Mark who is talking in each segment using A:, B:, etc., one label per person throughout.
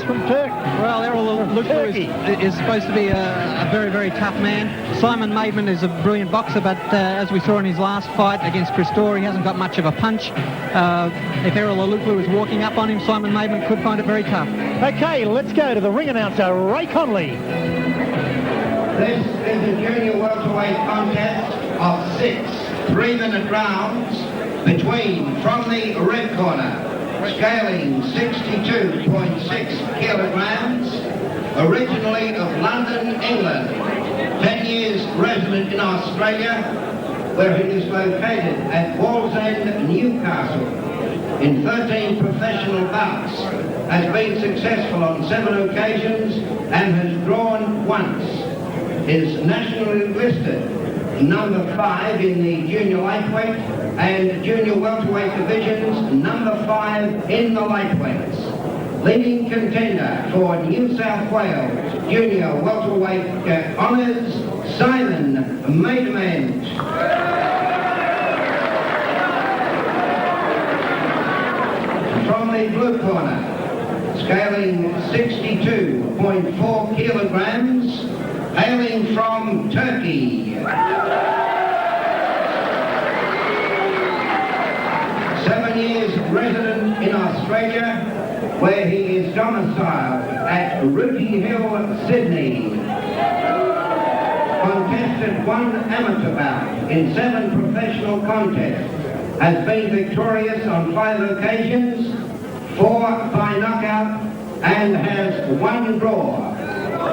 A: from Turk.
B: Well, Errol Oluko is supposed to be a very, very tough man. Simon Maidment is a brilliant boxer, but as we saw in his last fight against Christor, he hasn't got much of a punch. If Errol Oluko is walking up on him, Simon Maidment could find it very tough.
A: Okay, let's go to the ring announcer, Ray Conley.
C: This is a junior welterweight contest of 6 3-minute rounds between, from the red corner, scaling 62.6 kilograms, originally of London, England, 10 years resident in Australia, where he is located at Wallsend, Newcastle, in 13 professional bouts, has been successful on 7 occasions and has drawn once. Is nationally listed number 5 in the junior lightweight and junior welterweight divisions, number 5 in the lightweights. Leading contender for New South Wales junior welterweight honours, Simon Maidment. From the blue corner, scaling 62.4 kilograms, hailing from Turkey, 7 years resident in Australia, where he is domiciled at Rooty Hill, Sydney. Contested 1 amateur bout in 7 professional contests, has been victorious on 5 occasions, 4 by knockout, and has 1 draw.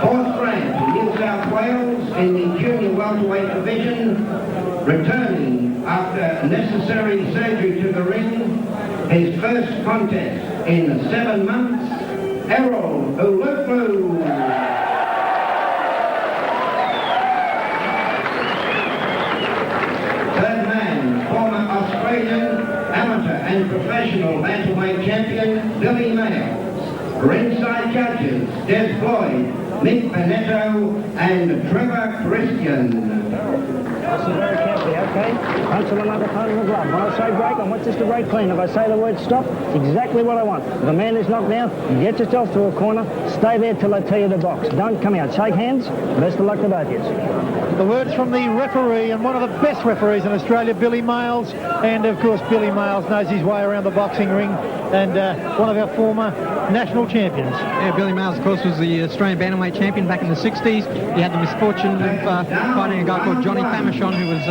C: 4th ranked in New South Wales in the junior welterweight division, returning after necessary surgery to the ring, his first contest in 7 months, Errol Oluko. Third man, former Australian amateur and professional bantamweight champion Billy Miles. Ringside judges Des Floyd, Mick Benetto and Trevor Christian.
D: Listen very carefully, okay? Punch on another part of the glove. When I say break, I want this to break clean. If I say the word stop, it's exactly what I want. If a man is knocked down, get yourself to a corner, stay there till I tell you to box. Don't come out. Shake hands. Best of luck to both of you.
A: The words from the referee, and one of the best referees in Australia, Billy Miles. And of course, Billy Miles knows his way around the boxing ring, and one of our former national champions.
B: Yeah, Billy Miles, of course, was the Australian bantamweight champion back in the 60s. He had the misfortune of fighting a guy called Johnny Famechon, who was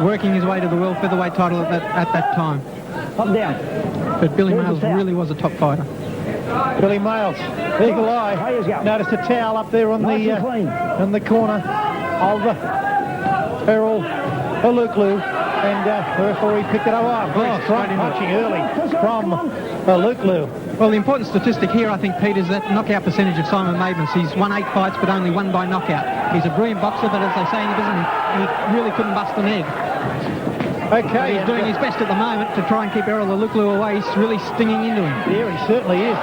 B: working his way to the world featherweight title at that time.
D: Up down.
B: But Billy Miles really was a top fighter.
A: Billy Miles, eagle eye. Noticed a towel up there on the corner of Errol Oluko, and the referee picked it up. Strong punching early from Oluko.
B: Well, the important statistic here, I think, Pete, is that knockout percentage of Simon Maidment's. He's won 8 fights, but only 1 by knockout. He's a brilliant boxer, but as they say in the business, he really couldn't bust an egg.
A: Okay.
B: He's doing his best at the moment to try and keep Errol Oluko away. He's really stinging into him.
A: Yeah, he certainly is.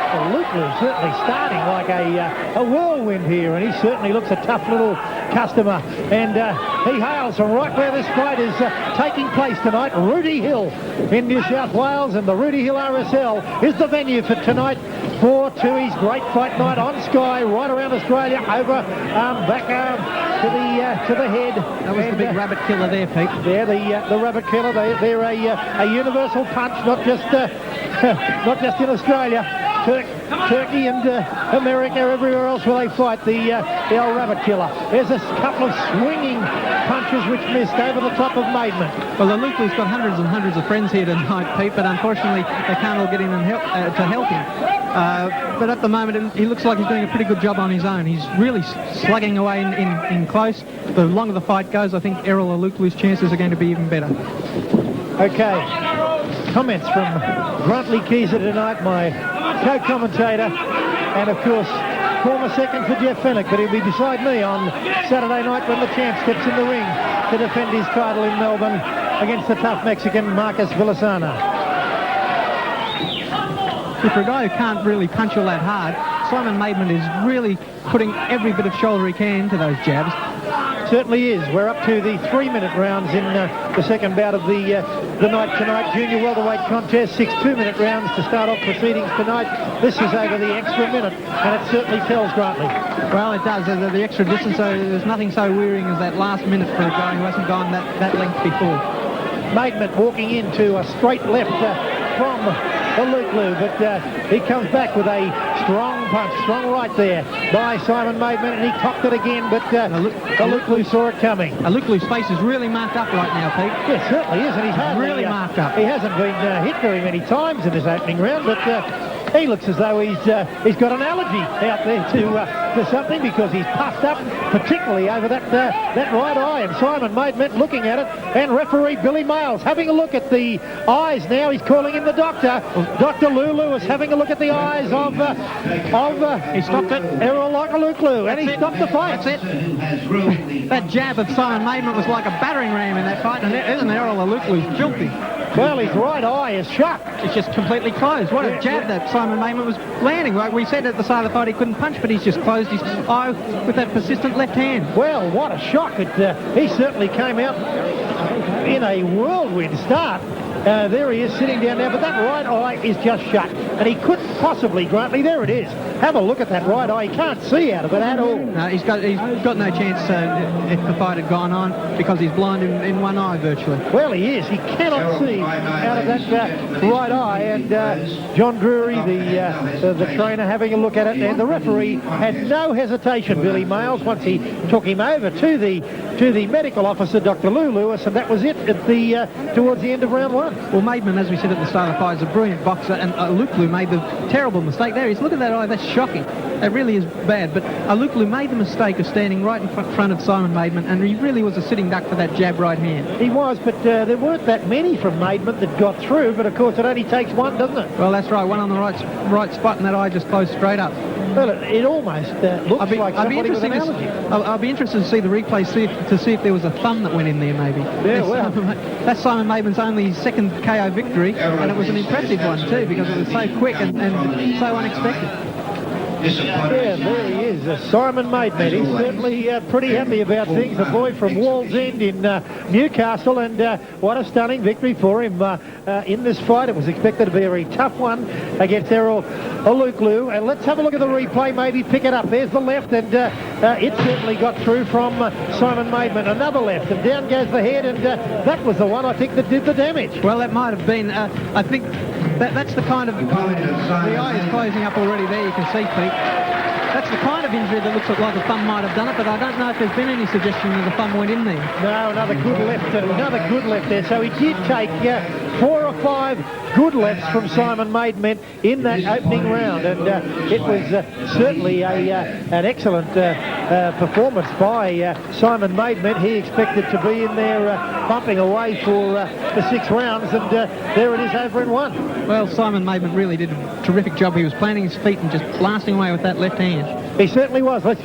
A: Oluko is certainly starting like a whirlwind here, and he certainly looks a tough little customer. And he hails from right where this fight is taking place tonight, Rooty Hill in New South Wales, and the Rooty Hill RSL is the venue for tonight for Tui's great fight night on Sky, right around Australia, over back to the head.
B: That was the big rabbit killer there, Pete.
A: Yeah, the rabbit killer. They're a universal punch, not just in Australia. Turkey and America, everywhere else where they fight, the old rabbit killer. There's a couple of swinging punches which missed over the top of Maidment.
B: Well, Oluko's got hundreds and hundreds of friends here tonight, Pete, but unfortunately they can't all get in and help him. But at the moment, he looks like he's doing a pretty good job on his own. He's really slugging away in close. The longer the fight goes, I think Errol Oluko's chances are going to be even better.
A: Okay. Comments from Gruntley Keezer tonight, my co-commentator, and of course former second for Jeff Fennick, but he'll be beside me on Saturday night when the champ steps in the ring to defend his title in Melbourne against the tough Mexican Marcus Villasana.
B: For a guy who can't really punch all that hard, Simon Maidment is really putting every bit of shoulder he can into those jabs.
A: Certainly is. We're up to the 3-minute rounds in the second bout of the the night tonight. Junior welterweight contest, 6 2-minute rounds to start off proceedings tonight. This is over the extra minute, and it certainly tells Grantley.
B: Well, it does. The extra distance, so there's nothing so wearying as that last minute for a guy who hasn't gone that length before.
A: Maidment walking into a straight left from Oluko, but he comes back with a strong punch, strong right there by Simon Maidment, and he cocked it again, but Oluko saw it coming.
B: Oluko's face is really marked up right now, Pete.
A: Yes, certainly is, and he's hardly,
B: really marked up.
A: He hasn't been hit very many times in this opening round, but he looks as though he's got an allergy out there to something, because he's puffed up, particularly over that right eye. And Simon Maidment looking at it, and referee Billy Miles having a look at the eyes now. He's calling in the doctor. Dr. Lulu is having a look at the eyes of
B: he stopped it.
A: Errol Oluko, and he stopped the fight.
B: That's it. That jab of Simon Maidment was like a battering ram in that fight, and isn't Errol Oluko filthy?
A: Well, his right eye is shut.
B: It's just completely closed. What a jab that Simon Maidment was landing. Like we said at the start of the fight, he couldn't punch, but he's just closed his eye with that persistent left hand.
A: Well, what a shock. He certainly came out in a whirlwind start. There he is sitting down there, but that right eye is just shut, and he couldn't possibly, Grantley, there it is. Have a look at that right eye. He can't see out of it at all.
B: No, he's got no chance if the fight had gone on, because he's blind in one eye virtually.
A: Well, he is. He cannot see out of that right eye, and John Drury, the trainer, having a look at it, and the referee had no hesitation, Billy Miles, once he took him over to the medical officer, Dr. Lou Lewis, and that was it at towards the end of round one.
B: Well, Maidment, as we said at the start of the fight, is a brilliant boxer, and Oluko made the terrible mistake there. He's look at that eye, that's shocking. That really is bad, but Oluko made the mistake of standing right in front of Simon Maidment, and he really was a sitting duck for that jab right hand.
A: He was, but there weren't that many from Maidment that got through, but of course it only takes one, doesn't it?
B: Well, that's right, one on the right spot, and that eye just closed straight up.
A: Well, it almost looks like somebody with an allergy.
B: I'll be interested to see the replay, to see if there was a thumb that went in there, maybe.
A: Yeah, well.
B: That's Simon Maidment's only second KO victory, and it was an impressive one too, because it was so quick and so unexpected.
A: Yeah, there he is, Simon Maidment. He's certainly pretty happy about things. The boy from Wall's End in Newcastle, and what a stunning victory for him in this fight. It was expected to be a very tough one against Errol Oluko. And let's have a look at the replay, maybe pick it up. There's the left, and it certainly got through from Simon Maidment. Another left, and down goes the head, and that was the one, I think, that did the damage.
B: Well, that might have been, I think, that's the kind of... The eye is closing up already there, you can see, Pete. That's the kind of injury that looks like the thumb might have done it, but I don't know if there's been any suggestion that the thumb went in there.
A: No, another good left there. So he did take 4 or 5 good lefts from Simon Maidment in that opening round, and it was certainly an excellent performance by Simon Maidment. He expected to be in there bumping away for the 6 rounds, and there it is, over in 1.
B: Well, Simon Maidment really did a terrific job. He was planting his feet and just blasting away with that left hand.
A: He certainly was. Let's